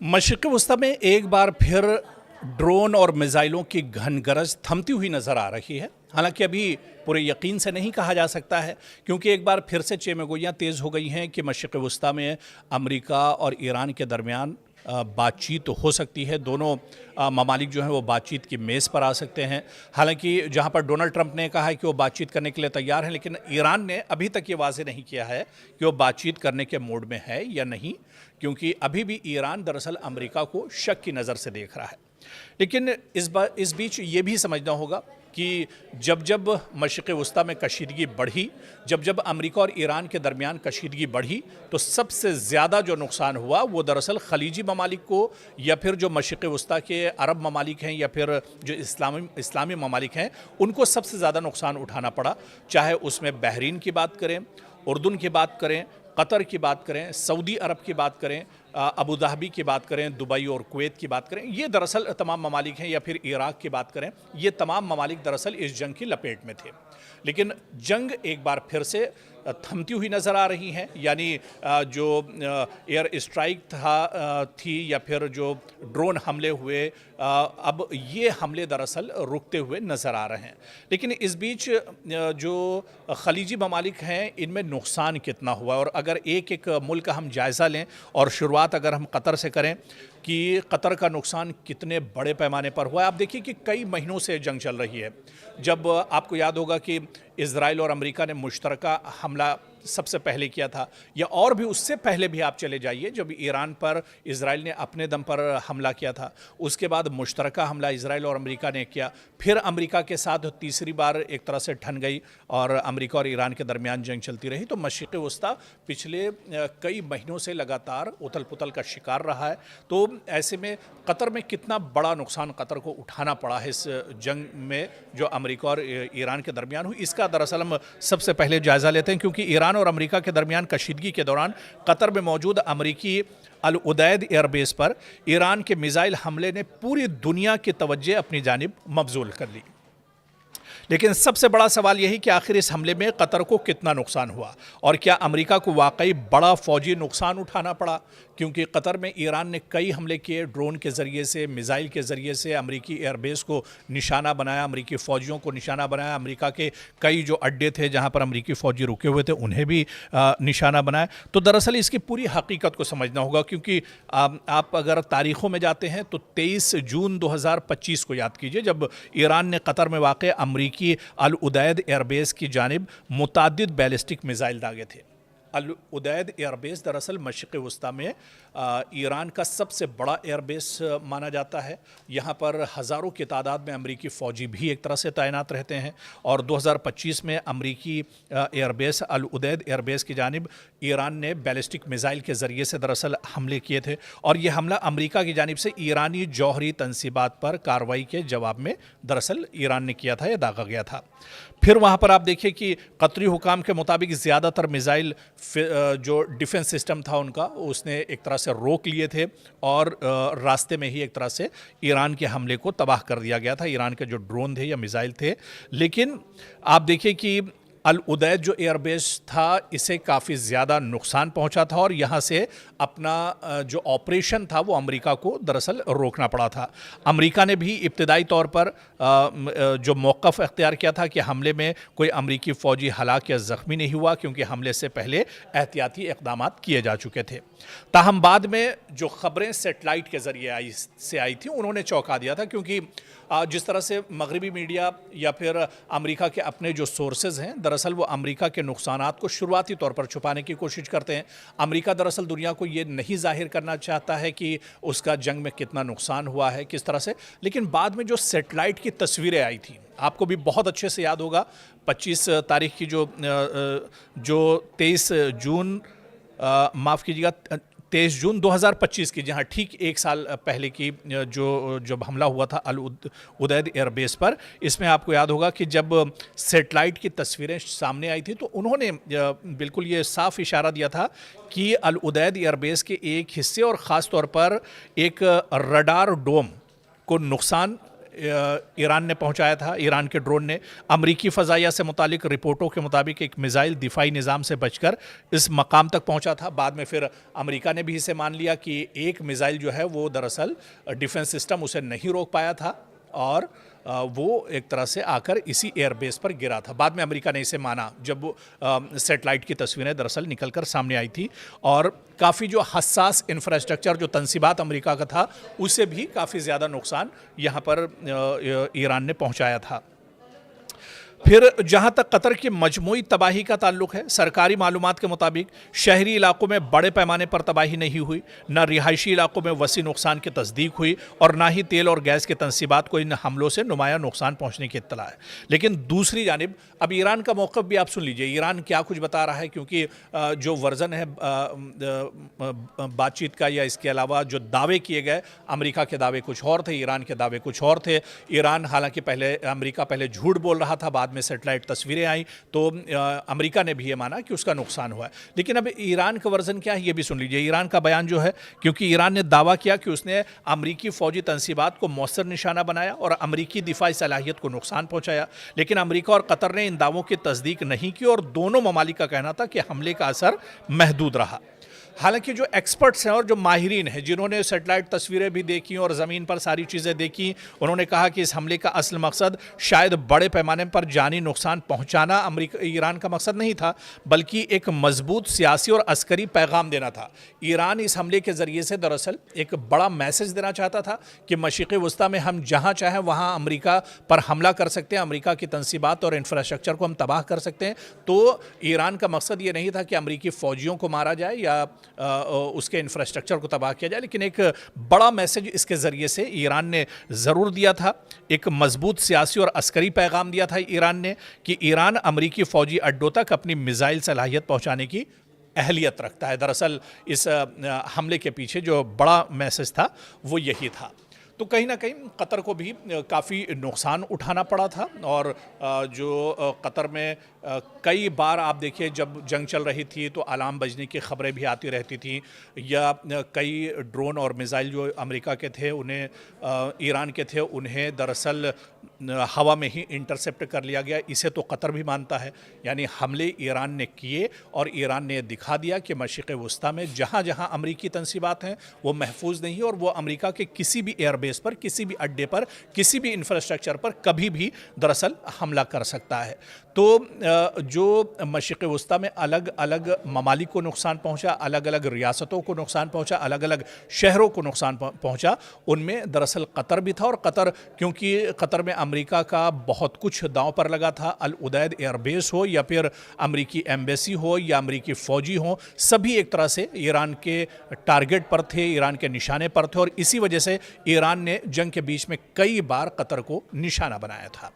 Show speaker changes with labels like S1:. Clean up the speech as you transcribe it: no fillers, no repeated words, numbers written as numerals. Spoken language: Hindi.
S1: मशरिक़ वस्ता में एक बार फिर ड्रोन और मिसाइलों की घनगरज थमती हुई नज़र आ रही है। हालांकि अभी पूरे यकीन से नहीं कहा जा सकता है, क्योंकि एक बार फिर से चेमगोइयाँ तेज़ हो गई हैं कि मशरिक़ वस्ता में अमेरिका और ईरान के दरमियान बातचीत हो सकती है। दोनों ममालिक जो हैं वो बातचीत की मेज़ पर आ सकते हैं। हालांकि जहां पर डोनाल्ड ट्रंप ने कहा है कि वो बातचीत करने के लिए तैयार हैं, लेकिन ईरान ने अभी तक ये वाज़ेह नहीं किया है कि वो बातचीत करने के मूड में है या नहीं, क्योंकि अभी भी ईरान दरअसल अमेरिका को शक की नज़र से देख रहा है। लेकिन इस बीच ये भी समझना होगा कि जब जब मशरिक़ वस्ता में कशीदगी बढ़ी, जब जब अमेरिका और ईरान के दरमियान कशीदगी बढ़ी, तो सबसे ज़्यादा जो नुकसान हुआ वो दरअसल खलीजी ममालिक को, या फिर जो मशरिक़ वस्ता के अरब ममालिक हैं, या फिर जो इस्लामी ममालिक हैं, उनको सबसे ज़्यादा नुकसान उठाना पड़ा। चाहे उसमें बहरीन की बात करें, उर्दन की बात करें, कतर की बात करें, सऊदी अरब की बात करें, अबू धाबी की बात करें, दुबई और कुवैत की बात करें, ये दरअसल तमाम ममालिक हैं, या फिर इराक़ की बात करें, ये तमाम ममालिक दरअसल इस जंग की लपेट में थे। लेकिन जंग एक बार फिर से थमती हुई नज़र आ रही हैं, यानी जो एयर स्ट्राइक थी या फिर जो ड्रोन हमले हुए, अब ये हमले दरअसल रुकते हुए नज़र आ रहे हैं। लेकिन इस बीच जो खलीजी ममालिक हैं, इनमें नुकसान कितना हुआ, और अगर एक एक मुल्क का हम जायज़ा लें, और शुरुआत अगर हम कतर से करें कि कतर का नुकसान कितने बड़े पैमाने पर हुआ है। आप देखिए कि कई महीनों से जंग चल रही है। जब आपको याद होगा कि इज़राइल और अमेरिका ने मुश्तरका हमला सबसे पहले किया था, या और भी उससे पहले भी आप चले जाइए, जब ईरान पर इज़राइल ने अपने दम पर हमला किया था, उसके बाद मुश्तरका हमला इज़राइल और अमेरिका ने किया। फिर अमेरिका के साथ तीसरी बार एक तरह से ठन गई और अमेरिका और ईरान के दरमियान जंग चलती रही। तो मशरिक़ वस्ता पिछले कई महीनों से लगातार उथल पुथल का शिकार रहा है। तो ऐसे में कतर में कितना बड़ा नुकसान कतर को उठाना पड़ा है इस जंग में जो अमेरिका और ईरान के दरमियान हुई, इसका दरअसल हम सबसे पहले जायज़ा लेते हैं। क्योंकि ईरान और अमेरिका के दरमियान कशीदगी के दौरान कतर में मौजूद अमेरिकी अल उदैद एयरबेस पर ईरान के मिसाइल हमले ने पूरी दुनिया की तवज्जो अपनी जानिब मबजूल कर ली। लेकिन सबसे बड़ा सवाल यही कि आखिर इस हमले में कतर को कितना नुकसान हुआ, और क्या अमेरिका को वाकई बड़ा फौजी नुकसान उठाना पड़ा। क्योंकि कतर में ईरान ने कई हमले किए, ड्रोन के ज़रिए से, मिसाइल के ज़रिए से अमेरिकी एयरबेस को निशाना बनाया, अमेरिकी फ़ौजियों को निशाना बनाया, अमेरिका के कई जो अड्डे थे जहां पर अमेरिकी फ़ौजी रुके हुए थे उन्हें भी निशाना बनाया। तो दरअसल इसकी पूरी हकीकत को समझना होगा, क्योंकि आप अगर तारीख़ों में जाते हैं तो 23 जून 2025 को याद कीजिए, जब ईरान ने कतर में वाक़ अमेरिकी अल उदैद एयरबेस की जानिब मुतादिद बैलिस्टिक मिसाइल दागे थे। अल उदैद एयरबेस दरअसल मशरिक़ वस्ता में ईरान का सबसे बड़ा एयरबेस माना जाता है। यहाँ पर हज़ारों की तादाद में अमेरिकी फ़ौजी भी एक तरह से तैनात रहते हैं, और 2025 में अमेरिकी एयरबेस अल उदैद एयरबेस की जानिब ईरान ने बैलिस्टिक मिसाइल के ज़रिए से दरअसल हमले किए थे, और यह हमला अमेरिका की जानिब से ईरानी जौहरी तनसीबात पर कार्रवाई के जवाब में दरअसल ईरान ने किया था या दागा गया था। फिर वहाँ पर आप देखिए कि कतरी हुकाम के मुताबिक ज़्यादातर मिसाइल जो डिफेंस सिस्टम था उनका, उसने एक तरह से रोक लिए थे, और रास्ते में ही एक तरह से ईरान के हमले को तबाह कर दिया गया था, ईरान के जो ड्रोन थे या मिसाइल थे। लेकिन आप देखिए कि अल उदैद जो एयरबेस था, इसे काफ़ी ज़्यादा नुकसान पहुंचा था, और यहाँ से अपना जो ऑपरेशन था वो अमेरिका को दरअसल रोकना पड़ा था। अमेरिका ने भी इब्तदाई तौर पर जो मौक़िफ़ अख्तियार किया था कि हमले में कोई अमेरिकी फ़ौजी हलाक या ज़ख्मी नहीं हुआ, क्योंकि हमले से पहले एहतियाती इक़दामात किए जा चुके थे। ताहम बाद में जो ख़बरें सेटेलाइट के ज़रिए आई थी, उन्होंने चौंका दिया था, क्योंकि जिस तरह से मगरबी मीडिया या फिर अमेरिका के अपने जो सोर्सेज हैं, दरअसल वो अमेरिका के नुकसानात को शुरुआती तौर पर छुपाने की कोशिश करते हैं। अमेरिका दरअसल दुनिया को ये नहीं जाहिर करना चाहता है कि उसका जंग में कितना नुकसान हुआ है, किस तरह से। लेकिन बाद में जो सेटेलाइट की तस्वीरें आई थी, आपको भी बहुत अच्छे से याद होगा, 25 तारीख की जो 23 जून माफ़ कीजिएगा 23 जून 2025 की, जहाँ ठीक एक साल पहले की जो जब हमला हुआ था अल उदैद एयरबेस पर, इसमें आपको याद होगा कि जब सेटेलाइट की तस्वीरें सामने आई थी तो उन्होंने बिल्कुल ये साफ इशारा दिया था कि अल उदैद एयरबेस के एक हिस्से और ख़ास तौर पर एक रडार डोम को नुकसान ईरान ने पहुंचाया था, ईरान के ड्रोन ने। अमरीकी फ़ज़ाइया से मुतालिक रिपोर्टों के मुताबिक एक मिसाइल दिफाई निज़ाम से बचकर इस मकाम तक पहुंचा था। बाद में फिर अमेरिका ने भी इसे मान लिया कि एक मिसाइल जो है वो दरअसल डिफेंस सिस्टम उसे नहीं रोक पाया था और वो एक तरह से आकर इसी एयरबेस पर गिरा था। बाद में अमेरिका ने इसे माना जब सैटेलाइट की तस्वीरें दरअसल निकलकर सामने आई थी और काफ़ी जो हसास इंफ्रास्ट्रक्चर जो तंसीबात अमेरिका का था उसे भी काफ़ी ज़्यादा नुकसान यहाँ पर ईरान ने पहुँचाया था। फिर जहाँ तक कतर की मजमूई तबाही का ताल्लुक है, सरकारी मालूमात के मुताबिक शहरी इलाकों में बड़े पैमाने पर तबाही नहीं हुई, न रिहायशी इलाकों में वसी नुकसान की तस्दीक हुई और ना ही तेल और गैस के तनसीबात को इन हमलों से नुमाया नुकसान पहुँचने की इत्तला है। लेकिन दूसरी जानिब अब ईरान का मौक़िफ़ भी आप सुन लीजिए, ईरान क्या कुछ बता रहा है, क्योंकि जो वर्जन है बातचीत का या इसके अलावा जो दावे किए गए, अमेरिका के दावे कुछ और थे, ईरान के दावे कुछ और थे। ईरान हालांकि अमेरिका पहले झूठ बोल रहा था, बाद में सैटेलाइट तस्वीरें आई तो अमेरिका ने भी ये माना कि उसका नुकसान हुआ है। लेकिन अब ईरान का वर्जन क्या है ये भी सुन लीजिए। ईरान का बयान जो है, क्योंकि ईरान ने दावा किया कि उसने अमेरिकी फौजी तनसीबात को मौसर निशाना बनाया और अमेरिकी दिफाई सलाहियत को नुकसान पहुंचाया, लेकिन अमेरिका और कतर ने इन दावों की तस्दीक नहीं की और दोनों ममालिक का कहना था कि हमले का असर महदूद रहा। हालांकि जो एक्सपर्ट्स हैं और जो माहिरीन हैं जिन्होंने सैटेलाइट तस्वीरें भी देखी और ज़मीन पर सारी चीज़ें देखी, उन्होंने कहा कि इस हमले का असल मकसद शायद बड़े पैमाने पर जानी नुकसान पहुंचाना ईरान का मकसद नहीं था, बल्कि एक मजबूत सियासी और अस्करी पैगाम देना था। ईरान इस हमले के ज़रिए से दरअसल एक बड़ा मैसेज देना चाहता था कि मशरिक़ वस्ता में हम जहाँ चाहें वहाँ अमेरिका पर हमला कर सकते हैं, अमेरिका की तनसीबात और इंफ्रास्ट्रक्चर को हम तबाह कर सकते हैं। तो ईरान का मकसद ये नहीं था कि अमेरिकी फ़ौजियों को मारा जाए या उसके इंफ्रास्ट्रक्चर को तबाह किया जाए, लेकिन एक बड़ा मैसेज इसके ज़रिए से ईरान ने ज़रूर दिया था। एक मजबूत सियासी और अस्करी पैगाम दिया था ईरान ने कि ईरान अमेरिकी फ़ौजी अड्डों तक अपनी मिसाइल सलाहियत पहुंचाने की अहलियत रखता है। दरअसल इस हमले के पीछे जो बड़ा मैसेज था वो यही था। तो कहीं ना कहीं कतर को भी काफ़ी नुकसान उठाना पड़ा था और जो कतर में कई बार आप देखिए जब जंग चल रही थी तो अलार्म बजने की ख़बरें भी आती रहती थी, या कई ड्रोन और मिसाइल जो अमेरिका के थे उन्हें ईरान के थे उन्हें दरअसल हवा में ही इंटरसेप्ट कर लिया गया। इसे तो कतर भी मानता है, यानी हमले ईरान ने किए और ईरान ने दिखा दिया कि मशरिक़ वस्ता में जहाँ जहाँ अमेरिकी तनसीबात हैं वो महफूज नहीं और वो अमेरिका के किसी भी एयरबेस पर, किसी भी अड्डे पर, किसी भी इंफ्रास्ट्रक्चर पर कभी भी दरअसल हमला कर सकता है। तो जो मशरिक़ वस्ता में अलग अलग ममालिक को नुकसान पहुंचा, अलग अलग रियासतों को नुकसान पहुंचा, अलग अलग शहरों को नुकसान पहुंचा, उनमें दरअसल कतर भी था। और कतर, क्योंकि कतर में अमेरिका का बहुत कुछ दांव पर लगा था, अल उदैद एयरबेस हो या फिर अमेरिकी एम्बेसी हो या अमेरिकी फ़ौजी हो, सभी एक तरह से ईरान के टारगेट पर थे, ईरान के निशाने पर थे और इसी वजह से ईरान ने जंग के बीच में कई बार कतर को निशाना बनाया था।